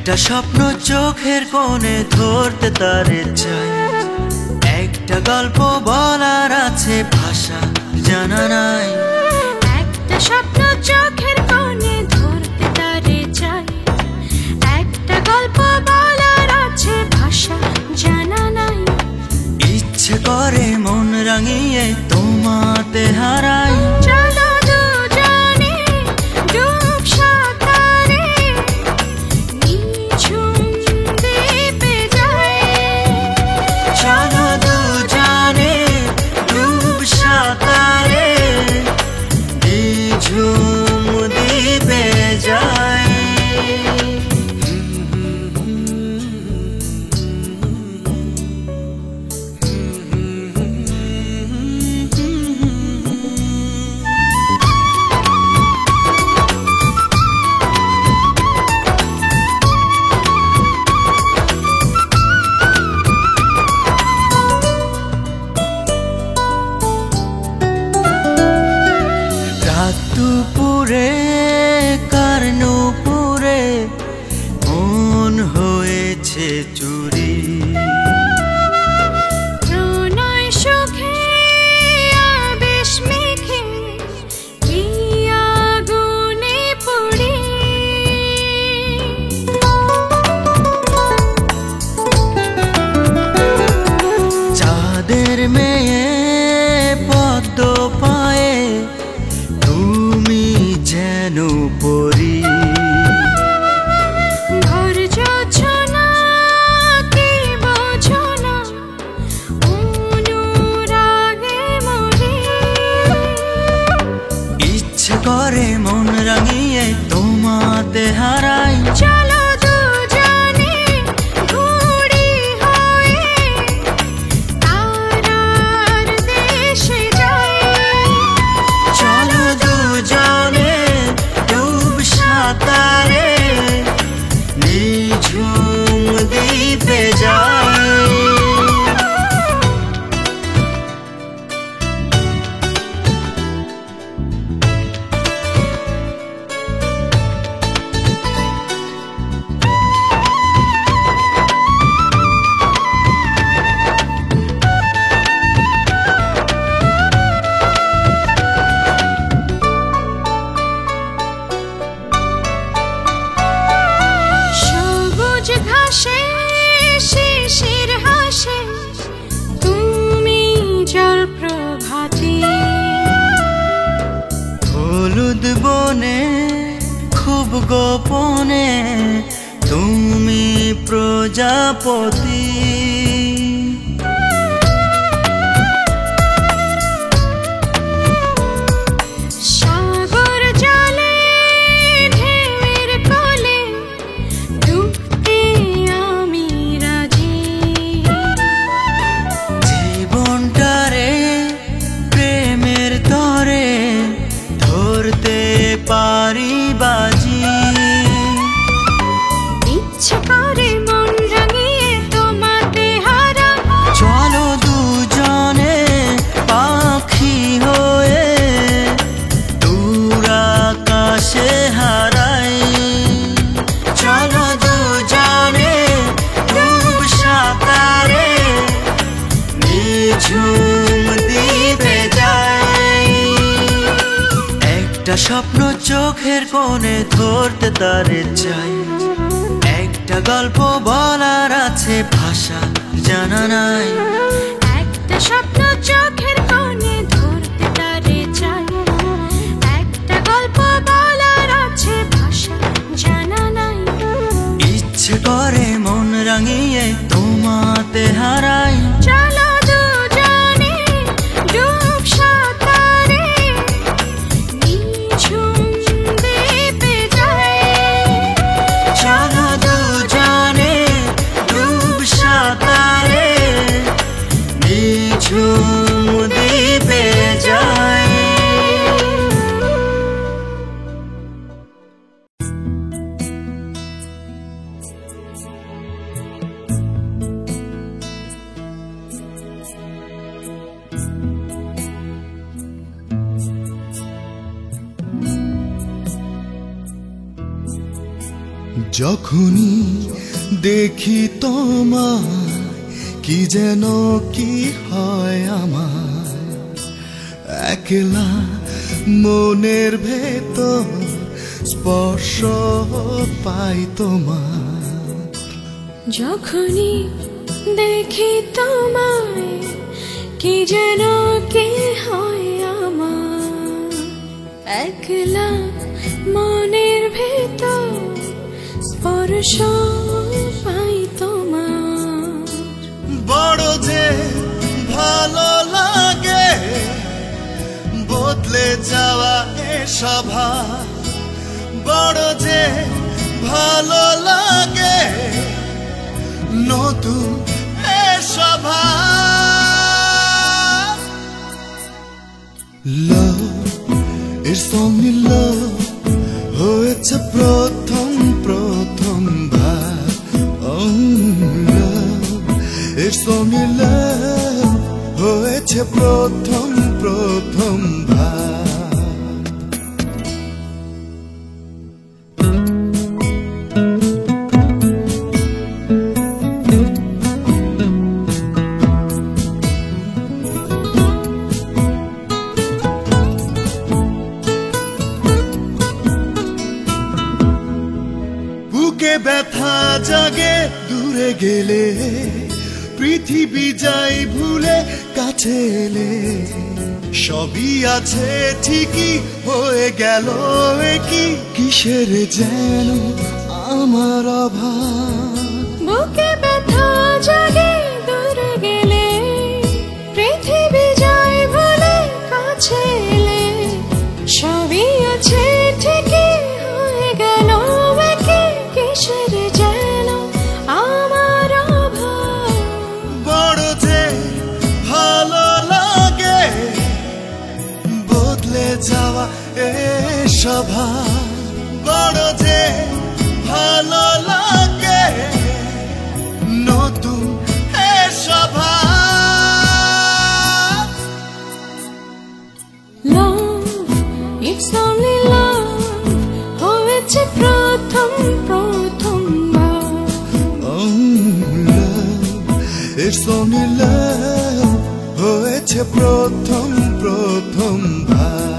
একটা স্বপ্ন চোখের কোণে ধরতে তারে চাই, একটা গল্প বলার আছে ভাষা জানা নাই। একটা স্বপ্ন চোখের কোণে ধরতে তারে চাই, একটা গল্প বলার আছে ভাষা জানা নাই। ইচ্ছে করে মন রাঙিয়ে তোমাতে হারাই। চলো দুজনে ডুব সাঁতারে নিঝুম দ্বীপে যাই। চলো দুজনে ডুব সাঁতারে নিঝুম দ্বীপে যাই। দুপুরে কারনুপুরে মন হয়েছে চুরি। প্রণয় সুখে আবেশ মেখে কি আগুনে পুড়ি। চাঁদের মেয়ে পদ্ম পায়ে তুমি যেন পরি। ভোর জোছনা কি বোঝো না অনুরাগে মরি। ইচ্ছে করে মন রাঙিয়ে তোমাতে হারাই। চলো দুজনে ঘুড়ি হয়ে তারার দেশে যাই। চলো দুজনে ডুব সাঁতারে নিঝুম দ্বীপে যাই। সবুজ ঘাসে শিশির হাসে তুমি জল প্রভাতী। হলুদ বনে খুব গোপনে তুমি প্রজাপতি। সাগর জলে ঢেউয়ের কোলে ডুবতে আমি রাজি। জীবনটারে প্রেমের তরে ধরতে পারি বাজি। ইচ্ছে করে মন রাঙিয়ে তোমাতে হারা। চলো দুজনে পাখি হয়ে দূর আকাশে হারাই। চলো দুজনে ডুব সাঁতারে নিঝুম দ্বীপে যাই। একটা স্বপ্ন চোখের কোণে ধরতে তারে চাই, একটা গল্প বলার আছে ভাষা জানা নাই। একটা স্বপ্ন চোখের কোণে ধরতে তারে চাই, একটা গল্প বলার আছে ভাষা জানা নাই। ইচ্ছে করে মন রাঙিয়ে তোমাতে হারাই। চলো দুজনে ডুব সাঁতারে নিঝুম দ্বীপে যাই। চলো দুজনে ডুব সাঁতারে যখনই দেখি তোমায় কি যেন কি হয় আমার, একলা মনের ভেতর স্পর্শ পাই তোমার। যখনই দেখি তোমায় কি যেন কি হয় আমার, একলা মনের ভেতর স্পর্শ পাই তোমার। বড় যে ভালো লাগে বদলে যাওয়া এ স্বভাব, বড় যে ভালো লাগে নতুন এ স্বভাব। লাভ ইটস অনলি লাভ হয়েছে প্রথম প্রথম ভাব। ইটস অনলি লাভ হয়েছে প্রথম প্রথম ভাব। বুকে ব্যথা জাগে দূরে গেলে, পৃথিবী যাই ভুলে কাছে এলে, সবই আছে ঠিকই হয়ে গেল কি কিসের যেন আমার অভাব। বুকে ব্যথা জাগে দূরে গেলে, পৃথিবী যায় ভুলে কাছে এলে, সবই আছে ঠিকই হয়ে গেল কি কিসের যেন আমার অভাব। বড় যে ভালো লাগে বদলে যাওয়া এ স্বভাব, বড় যে ভালো লাগে নতুন এ স্বভাব। Love, it's only love হয়েছে প্রথম প্রথমবার। It's only love হয়েছে প্রথম প্রথম ভাব।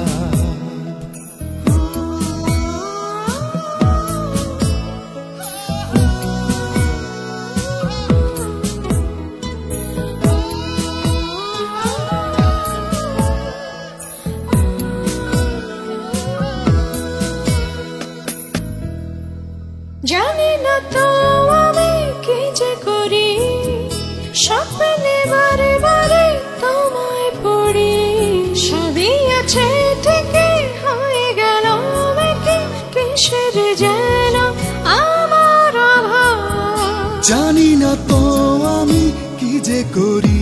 জানি না তো আমি কি যে করি, স্বপ্নে বারে বারে তোমায় পড়ি, সবই আছে ঠিকই হয়ে গেল কি কিসের যেন আমার অভাব। জানি না তো আমি কি যে করি,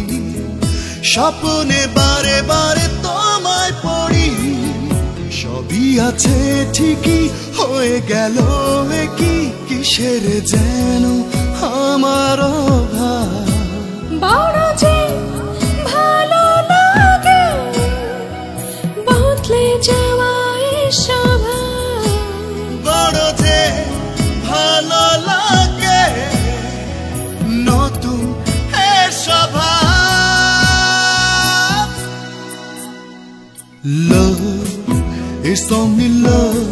স্বপ্নে বারে বারে তোমায় পড়ি, সবই আছে ঠিকই হয়ে গেল কি কিসের যেন আমার অভাব। বড় যে ভালো লাগে বদলে যাওয়া এ স্বভাব, বড় যে ভালো লাগে নতুন এ স্বভাব। লাভ ইটস অনলি লাভ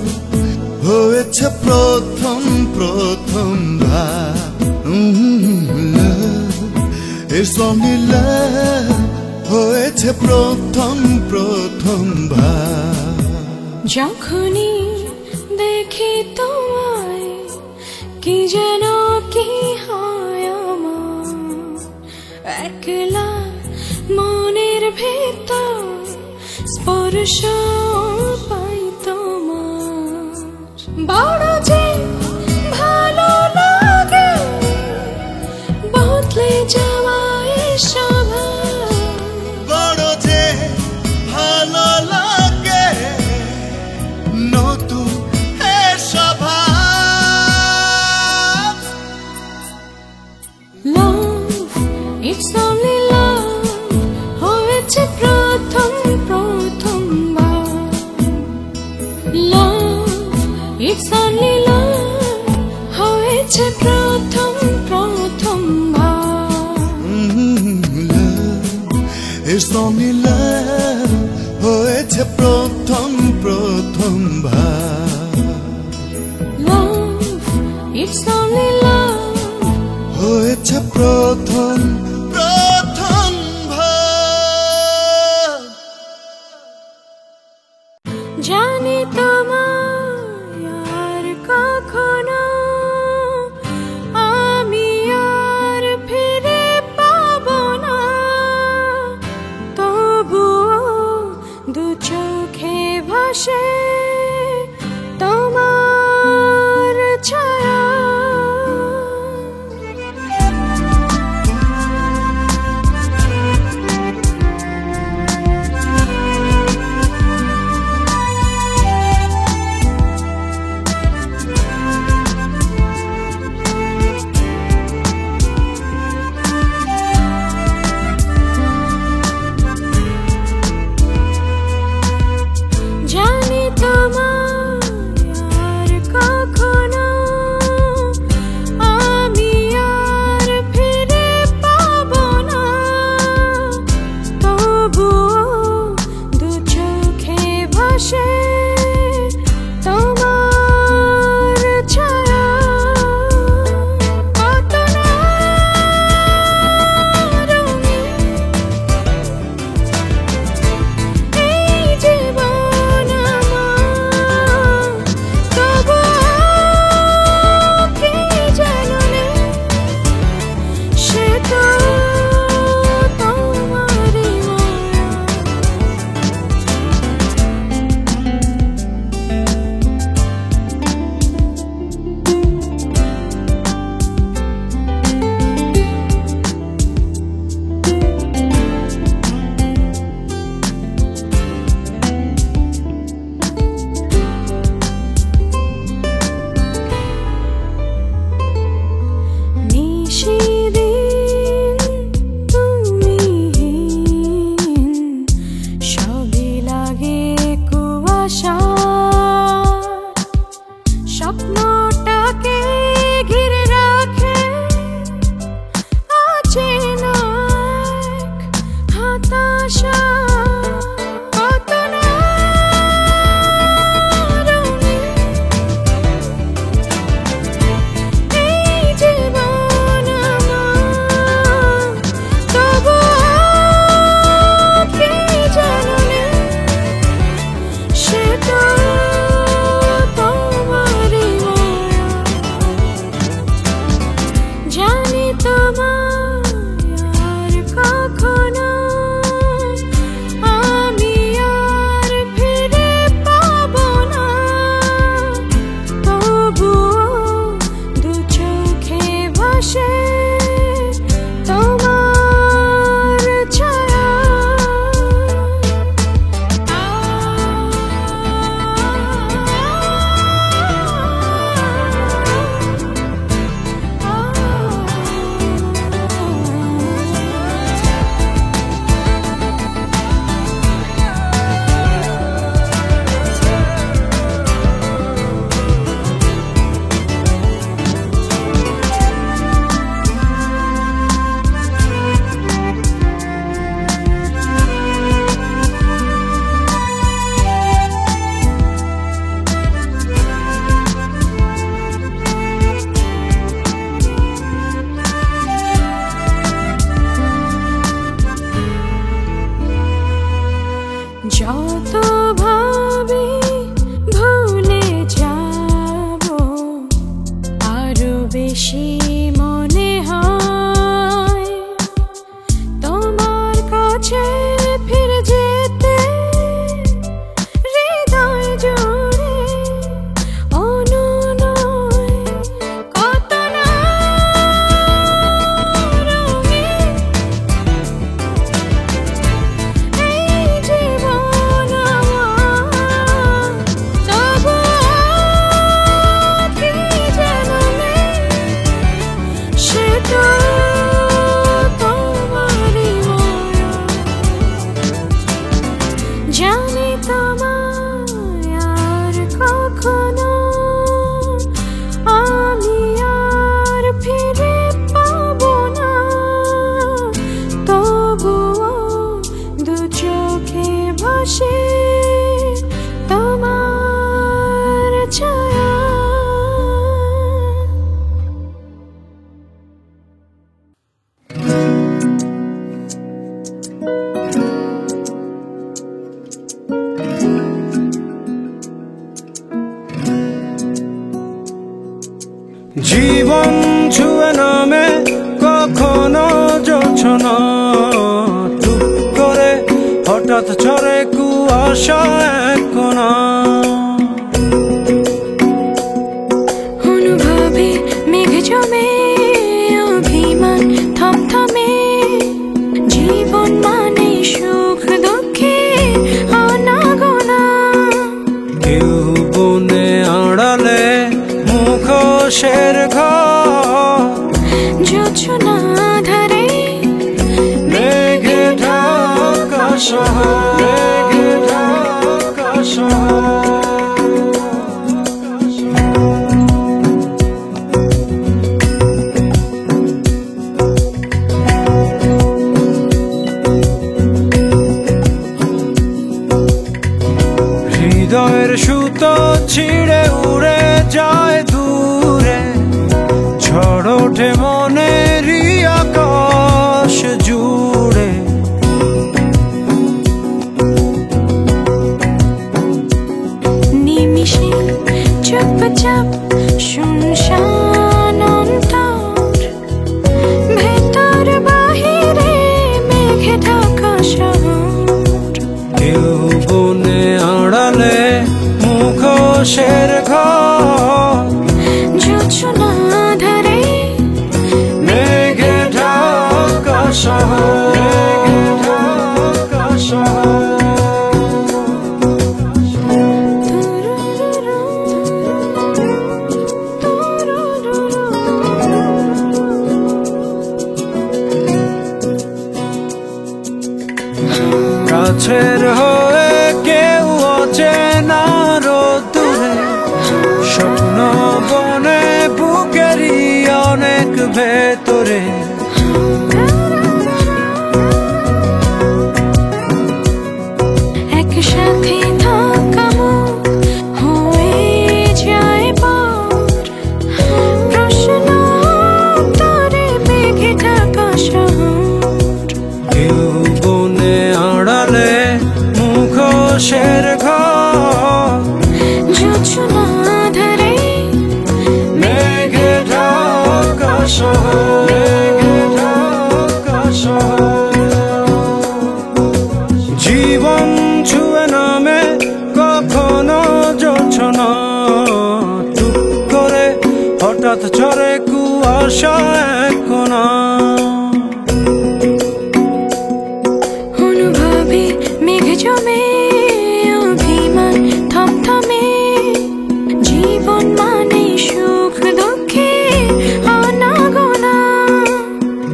হয়েছে প্রথম প্রথম ভাব। লাভ ইটস অনলি লাভ হয়েছে প্রথম প্রথম ভাব। যখনই দেখি তোমায় কি যেন কি হয় আমার, একলা মনের ভেতর স্পর্শ পাই তোমার। বড় যে ভালো লাগে বদলে যাওয়া এ স্বভাব, বড় যে ভালো লাগে নতুন এ স্বভাব। Love, it's only love হয়েছে প্রথম প্রথমবার। Love, it's only love It's only love হয়েছে প্রথম প্রথম ভাব Love, it's only love. হয়েছে প্রথম প্রথম ভাব জানি তোমায় আর কখনো আমি আর ফিরে পাবো না, তবুও দু চোখে ভাসে তোমার ছায়া। জানি তোমায় আর কখনো আমি আর ফিরে পাবো না, তবুও দু চোখে ভাসে তোমার ছায়া। কত না রঙিন এই জীবন আমার, তবুও কি যেন নেই, সে তো তোমারই মায়া। নিশিদিন তুমিহীন সবই লাগে কুয়াশা, স্বপ্নটাকে ঘিরে রাখে অচেনা এক হতাশা। কত না রঙিন এই জীবন আমার, তবুও কি যেন নেই, সে তো তোমারই মায়া। জানি তোমায় আর কখনো আমি আর ফিরে পাবো না, তবুও দু চোখে ভাসে তোমার ছায়া। জীবন ছুঁয়ে নামে কখনো জোছনা, টুক করে হঠাৎ ঝরে কুয়াশা এক কোণা। অনুভবে মেঘ জমে, অভিমান থমথমে, জীবন মানে সুখ দুঃখে আনাগোনা। কেউ বনে আড়ালে মুখোশের ঘর, জোছনা ধারে মেঘে ঢাকা শহর, মেঘে ঢাকা শহর। হৃদয়ের সুতো ছিঁড়ে উড়ে যায় দূরে, ঝড় ওঠে মনেরই আকাশ জুড়ে। নিমিষে চুপচাপ শুনশান অন্তর, ভেতর বাহিরে মেঘে ঢাকা শহর। কেউ বনে আড়ালে মুখোশের ঘর, জোছনা ধারে মেঘে ঢাকা শহর, মেঘে ঢাকা শহর। কাছের হয়ে কেউ অচেনা রোদ্দুরে, স্বপ্ন বনে বুকেরই অনেক ভেতরে। একসাথে থাকা মুখ হয়ে যায় পর, প্রশ্ন উত্তরে মেঘে ঢাকা শহর। কেউ বনে আড়ালে মুখোশের ঘর, জোছনা ধারে মেঘে ঢাকা শহর, মেঘে ঢাকা শহর। জীবন ছুঁয়ে নামে কখনো জোছনা, টুক করে হঠাৎ ঝরে কুয়াশা এক কোণা। অনুভবে মেঘ জমে, অভিমান থমথমে, জীবন মানে সুখ দুঃখে আনাগোনা।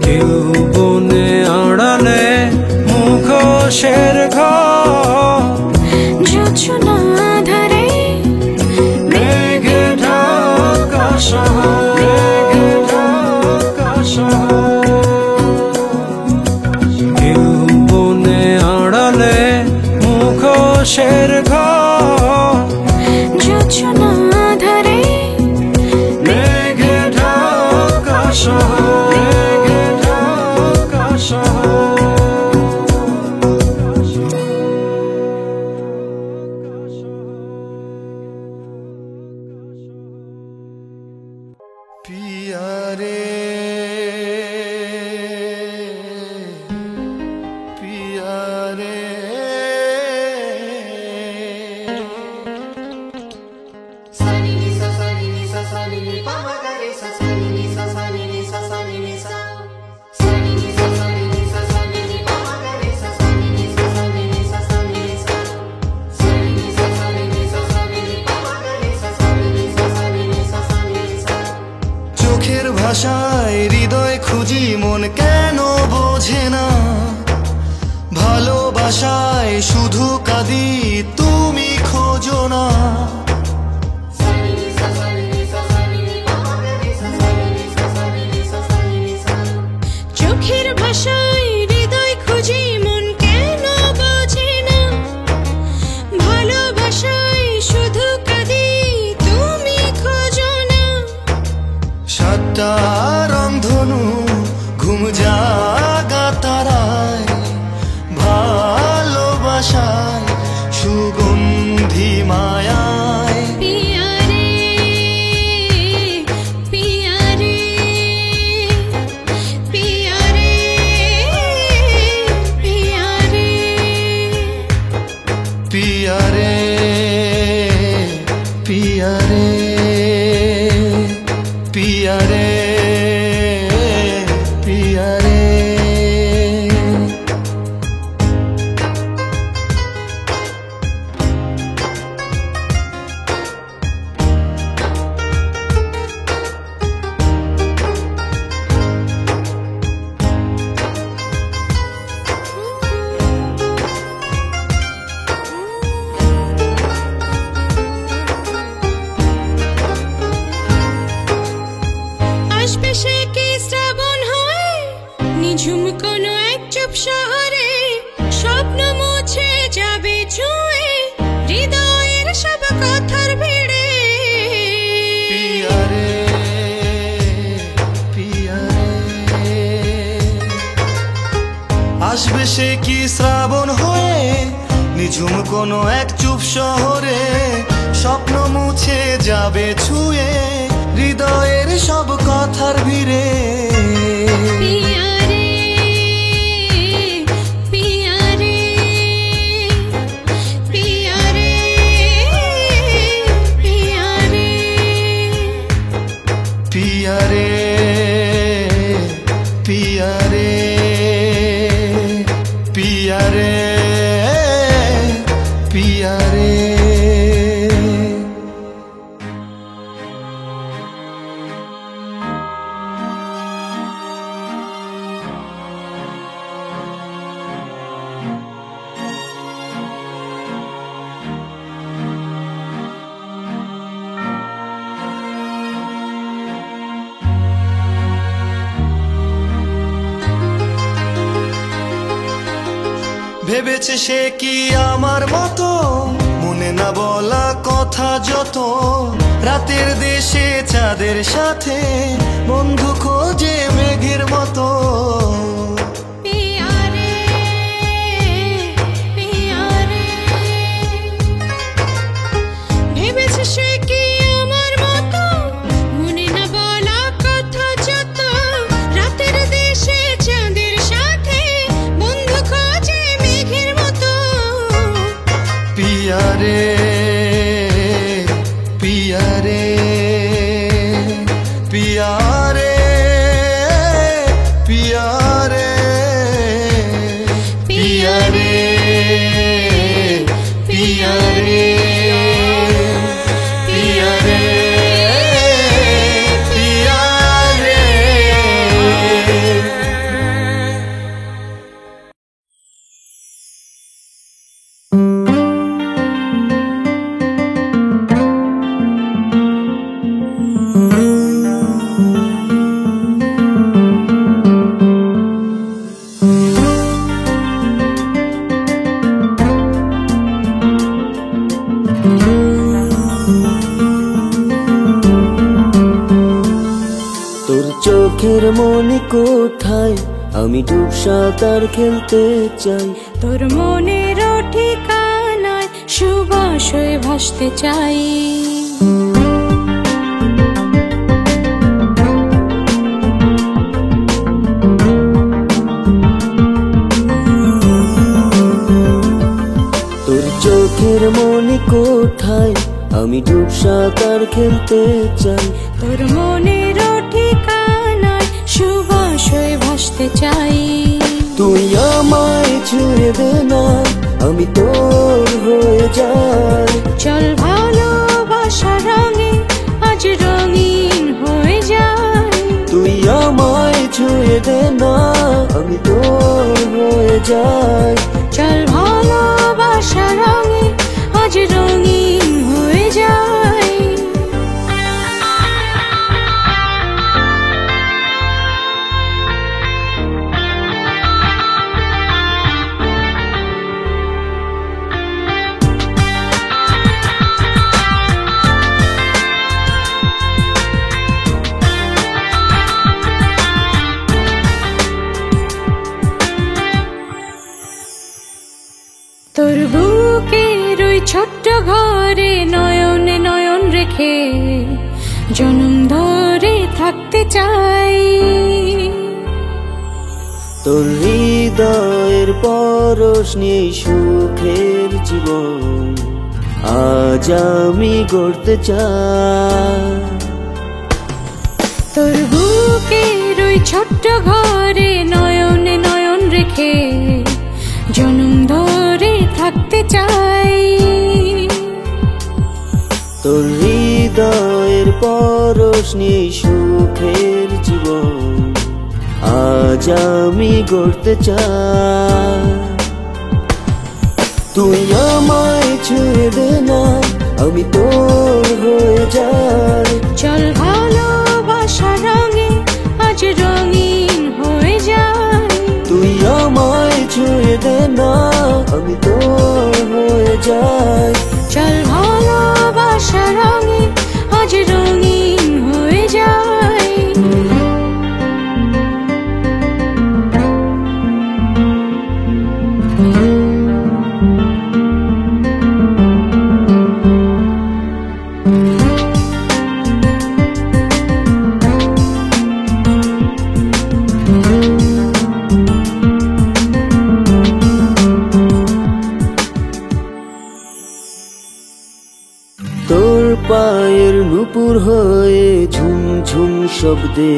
কেউ বনে আড়ালে মুখোশের ঘর, জোছনা ধারে মেঘে ঢাকা শহর, মেঘে ঢাকা শহর। কেউ বনে আড়ালে মুখোশের ঘর, জোছনা ধারে মেঘে ঢাকা শহর, মেঘে ঢাকা শহর। पिया रे पिया रे Sani ni sa sani ni sa sani ni pa ma ga re sa sani ni sa sani ni sa sani ni sa sani ni sa sani ni sa sani ni pa ma ga re sa sani ni sa sani ni sa sani ni sa sani ni sa sani ni sa sani ni pa ma ga re sa sani ni sa sani ni sa sani ni sa চোখের ভাষায় হৃদয় খুঁজি মন কেন বোঝে না, ভালোবাসায় শুধু কাঁদি তুমি খোঁজো না। sani ni sa sani ni sa sani ni pa ma ga re sa sani ni sa sani ni sa sani ni sa চোখের ভাষায় হৃদয় খুঁজি মন কেন বোঝে না, ভালোবাসায় শুধু কাঁদি তুমি খোঁজো না। সাতটা রংধনু ঘুম জাগা তারায়, ভালোবাসায় সুগন্ধি পিয়া রে পিয়া রে পিয়া রে। আসবে সে কি শ্রাবণ হয় নিঝুম কোনো এক চুপ শহরে, স্বপ্ন মুছে যাবে ছুঁয়ে হৃদয়ের সব কথার ভিড়ে। পিয়া রে পিয়া রে। আসবে সে কি শ্রাবণ হয়ে নিঝুম কোনো এক চুপ শহরে, স্বপ্ন মুছে যাবে ছুঁয়ে হৃদয়ের সব কথার ভিড়ে। পিয়া রে পিয়া রে পিয়া রে পিয়া রে পিয়া রে পিয়া রে পিয়া রে পিয়া রে। ভেবেছে সে কি আমার মতো, মনে না বলা কথা যত, রাতের দেশে চাঁদের সাথে বন্ধু খোঁজে মেঘের মতো। পিয়া রে পিয়া রে। ভেবেছে সে কি আমার মতো, মনে না বলা কথা যত, রাতের দেশে চাঁদের সাথে বন্ধু খোঁজে মেঘের মতো। পিয়া রে পিয়া রে পিয়া রে পিয়া রে পিয়া রে পিয়া রে পিয়া রে পিয়া রে। তোর চোখের মনে কোথায় আমি ডুব সাঁতার খেলতে চাই, তোর মনের ঠিকানায় সুবাস হয়ে ভাসতে চাই। তোর চোখের মনে কোথায় আমি ডুব সাঁতার খেলতে চাই, তোর মনের ঠিকানায় সুবাস হয়ে ভাসতে চাই। তুই আমায় ছুঁয়ে দে না আমি তোর হয়ে যাই, চল ভালোবাসা রঙে আজ রঙিন হয়ে যায়। তুই আমায় ছুঁয়ে দে না আমি তোর হয়ে যাই, চল ভালোবাসা রঙে আজ রঙিন হয়ে যায়। তোর বুকের ওই ছোট্ট ঘরে নয়নে নয়ন রেখে জনম ধরে থাকতে চাই। তোর হৃদয়ের পরশ নিয়ে সুখের জীবন আজ আমি গড়তে চাই। তোর বুকের ওই ছোট্ট ঘরে নয়নে নয়ন রেখে জনম ধরে থাকতে চাই। তোর হৃদয়ের পরশ নিয়ে সুখের জীবন আজ আমি গড়তে চাই। তুই আমায় ছুঁয়ে দে না, আমি তোর হয়ে যাই। চল ভালোবাসা রঙে আজ রঙিন হয়ে যাই। তুই আমায় ছুঁয়ে দে না, আমি তোর হয়ে যাই। চল ভালোবাসা রঙে আজ রঙিন হয়ে যাই। তোর পায়ের নূপুর হয়ে ঝুমঝুম শব্দে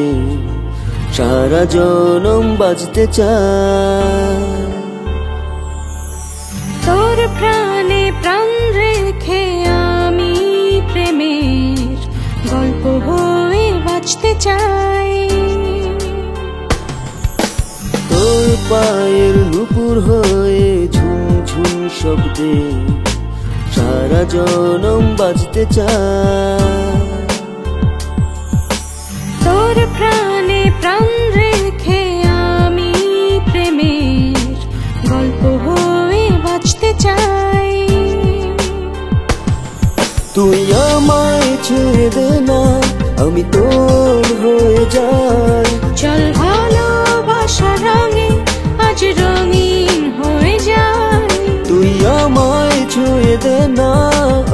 সারা জনম বাজতে চায়। তোর প্রাণে প্রাণ রেখে আমি প্রেমের গল্প হয়ে বাঁচতে চাই। তোর পায়ের নূপুর হয়ে ঝুমঝুম শব্দে সারা জনম বাজতে চায়। তোর প্রাণে প্রাণ রেখে আমি প্রেমের গল্প হয়ে বাঁচতে চাই। তুই আমায় ছুঁয়ে দে না, আমি তোর হয়ে যাই। চল ভালোবাসা রঙে আজ রঙিন হয়ে যাই। তুই আমায় ছুঁয়ে দে না,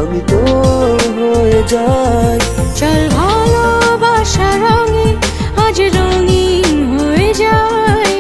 আমি তোর হয়ে যাই। চল ভালোবাসা রঙে আজ রঙিন হয়ে যাই।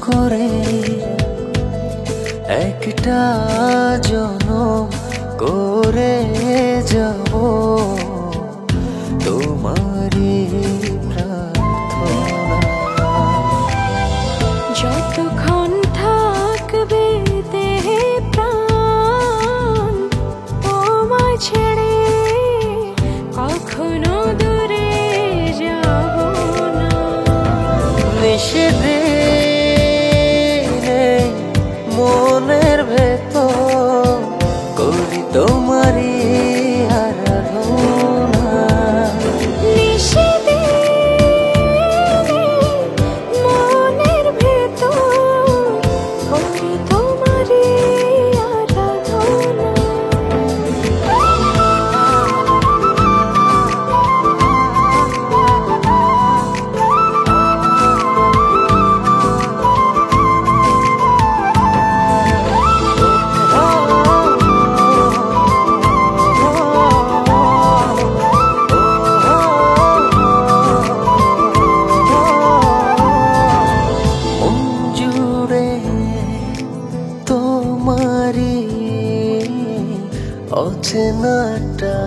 করে একটা জনম করে যাব তোমারই প্রার্থনা। যতক্ষণ থাকবে দেহে প্রাণ তোমায় ছেড়ে কখনো দূরে যাব না। নিষেধে মনের ভেতর করি তোমারই আরাধনা। নিষেধে মনের ভেতর করি তোমারই আরাধনা। অচেনাটা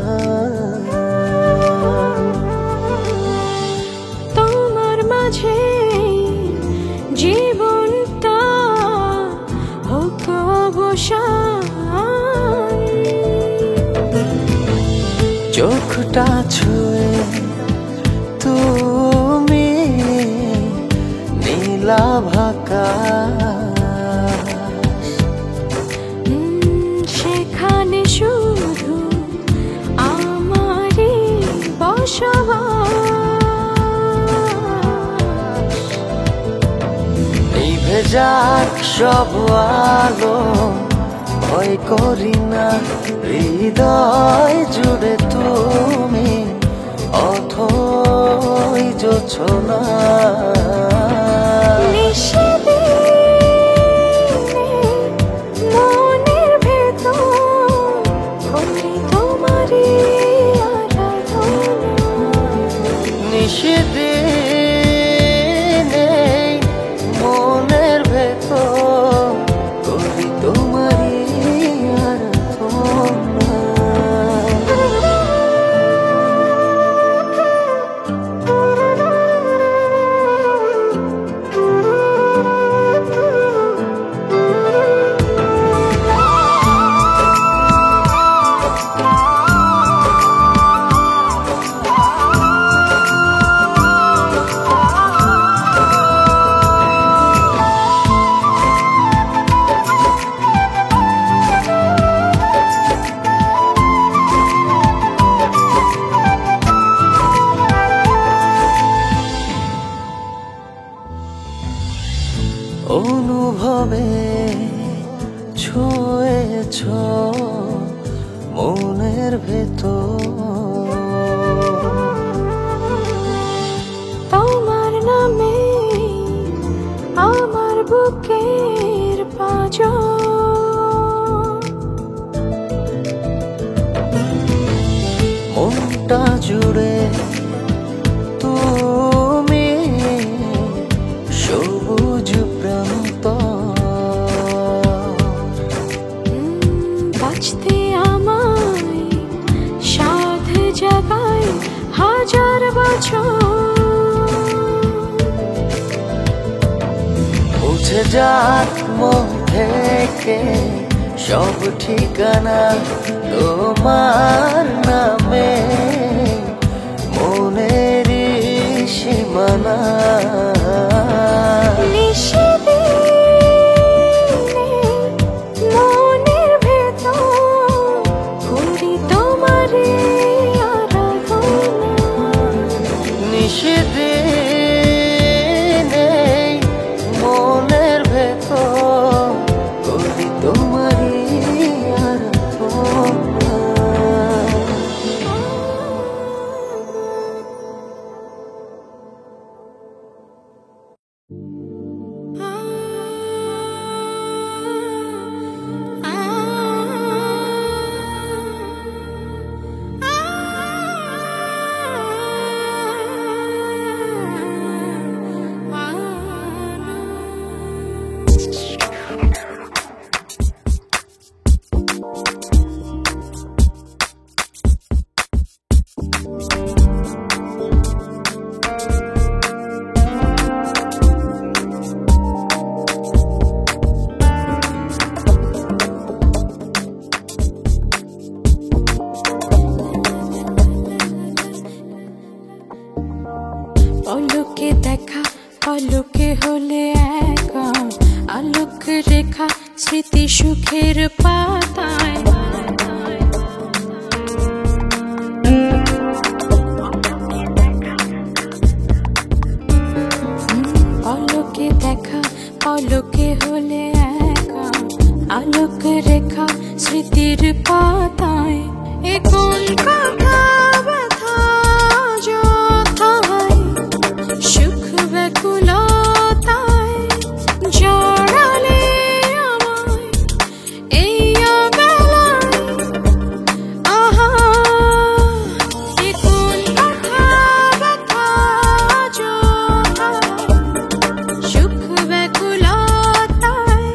তোমার মাঝে জীবনটা হোক অবসান। চোখটা নীলাভাকাশ সেখানে শুধু আমারই বসবাস। এই ভেজাক সব আলো ভয় করি না, হৃদয় জুড়ে তুমি অথই জোছনা। মনের ভেতর করি তোমারই আরাধনা। নিষেধে মনের ভেতর করি তোমারই আরাধনা। অনুভবে ছুঁয়েছ মনের ভেতর, তোমার নামে আমার বুকের পাঁজর। মনটা জুড়ে তুমি সবুজ প্রান্ত। বাঁচতে আমায় সাধ জাগায় হাজার বছর। মুছে যাক মন থেকে সব ঠিকানা তোমার নামে মনের সীমানা। মনের ভেতর করি তোমারই আরাধনা। নিষেধে মনের ভেতর করি তোমারই আরাধনা। পলকে দেখা পলকে হলে একা, আলোক রেখা স্মৃতি সুখের পাতায়। পলকে দেখা পলকে হলে একা, আলোক রেখা স্মৃতির পাতায়। এ কোন কথা ব্যথা যথায় সুখ ব্যাকুলতায় জড়ালে আমায় এই অবেলায়। আহা এ কোন কথা ব্যথা যথায় সুখ ব্যাকুলতায়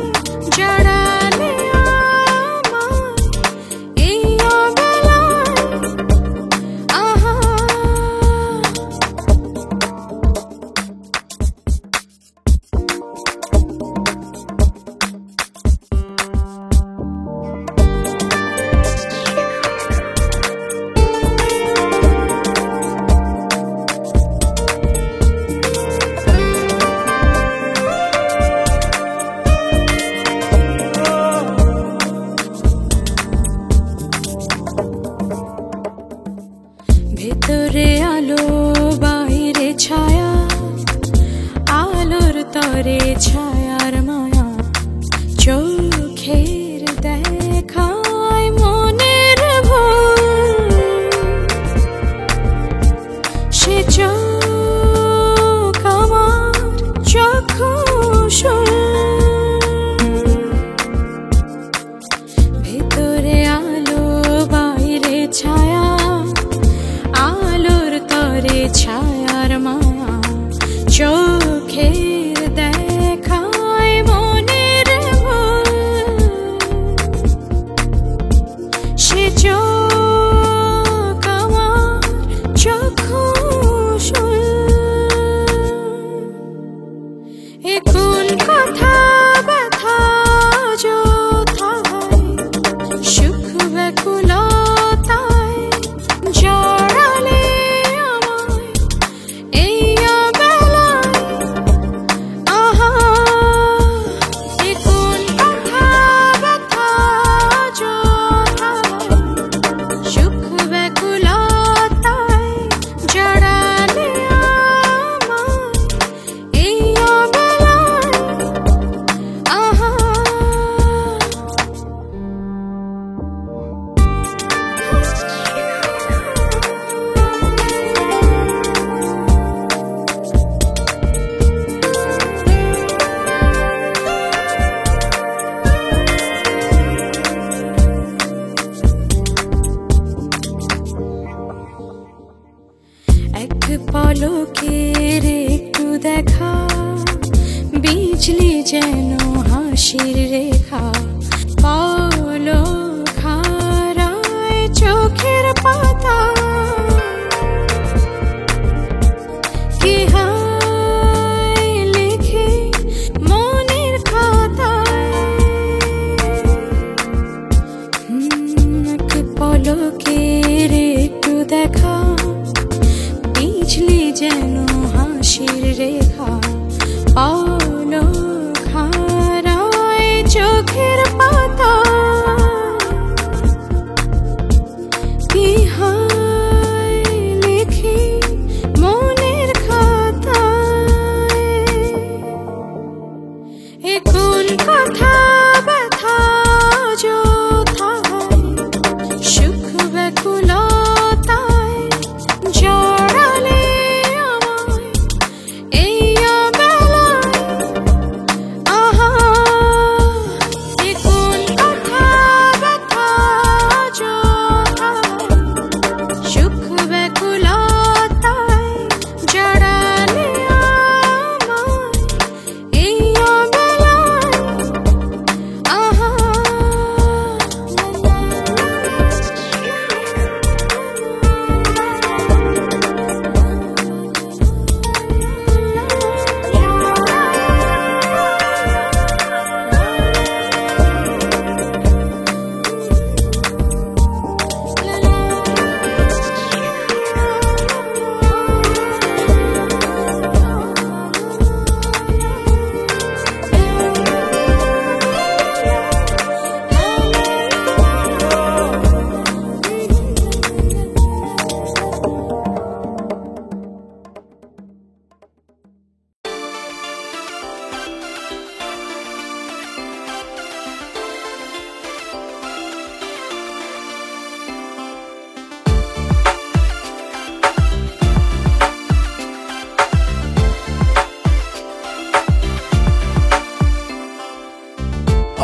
জড়ালে আমায় এই অবেলায়। তরে ছায়ার মায়া চোখের দেখায় মনের ভুল সে চোখ আমার চক্ষুষুল ভেতরে আলো বাইরে ছায়া আলোর তরে ছায়ার মায়া চোখের দেখায় মনের ভুল সে চোখ আমার চক্ষুষুল এ কোন কথা ব্যথা যোথায় সুখ ব্যাকুলতায় জড়ালে আমায় এই অবেলায় আহা এ কোন কথা ব্যথা যোথায় সুখ ব্যাকুলতায় জড়ালে আমায় এই অবেলায় আহা এক পলকের একটু দেখা বিজলি যেন হাসির রেখা পলক হারায় চোখের পাতা কি হায় লেখে মনের খাতায় এক পলকের একটু দেখা বিজলি যেন হাসির রেখা পলক হারায় চোখের পাতা কি হায় লেখে মনের খাতায় এ কোন কথা ব্যথা যোথায় সুখ ব্যাকুলতায় জড়ালে আমায় এই অবেলায় আহা এ কোন কথা ব্যথা যোথায় সুখ ব্যাকুলতায় জড়ালে আমায় এই অবেলায় আহা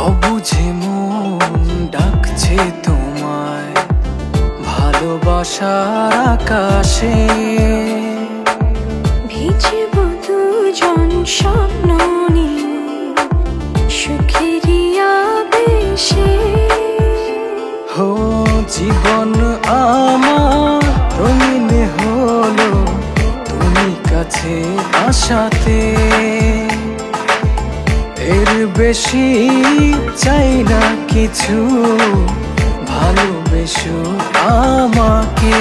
অবুঝে মন ডাকছে তোমায় ভালোবাসার আকাশে ভিজব দুজন স্বপ্ন নিয়ে সুখেরই আবেশে হো জীবন আমার রঙিন হলো তুমি কাছে আসাতে এর বেশি চাই না কিছু ভালোবেসো আমাকে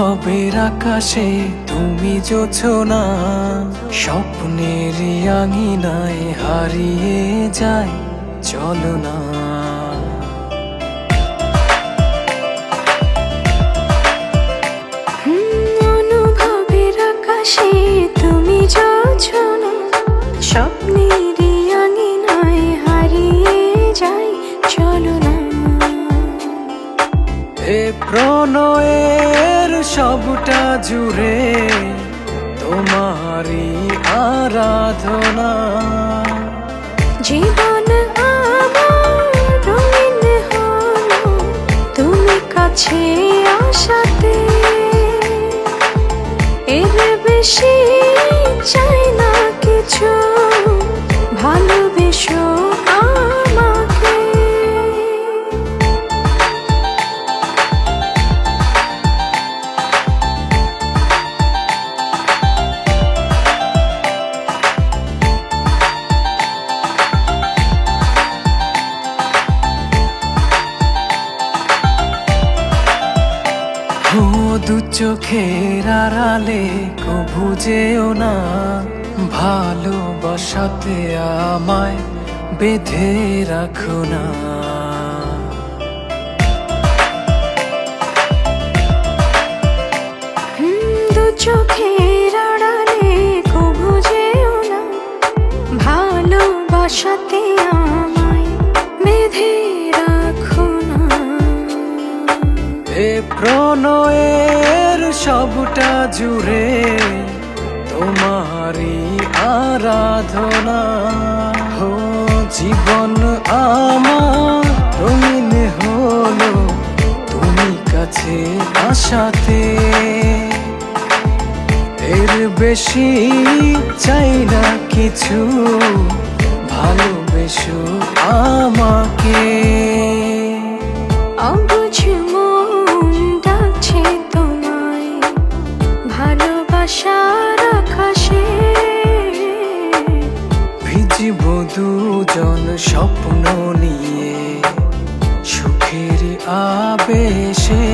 অনুভবের আকাশে তুমি জোছনা, স্বপ্নের আঙিনায় হারিয়ে যায় চলো না। অনুভবের আকাশে তুমি জোছনা, স্বপ্নের আঙিনায় হারিয়ে যায় চলো না। এ প্রণয়ের সবটা জুড়ে তোমারই আরাধনা। জীবন আমার রঙিন হলো তুমি কাছে আসাতে, এর বেশি চাই না কিছু, ভালোবেসো আমাকে। ও দু চোখের আড়ালে কভু যেও না, ভালোবাসাতে আমায় বেঁধে রাখো না। দু চোখের আড়ালে কভু যেও না, ভালোবাসাতে আমায় বেঁধে রাখো না। এ প্রণয়ের সবটা জুড়ে তোমারই আরাধনা। হো জীবন আমার রঙিন হলো তুমি কাছে আসাতে, এর বেশি চাই না কিছু, ভালোবেসো আমাকে। অবুঝ মন ডাকছে তোমায় ভালোবাসার আকাশে, ভিজিব দুজন স্বপ্ন নিয়ে সুখের আবেশে।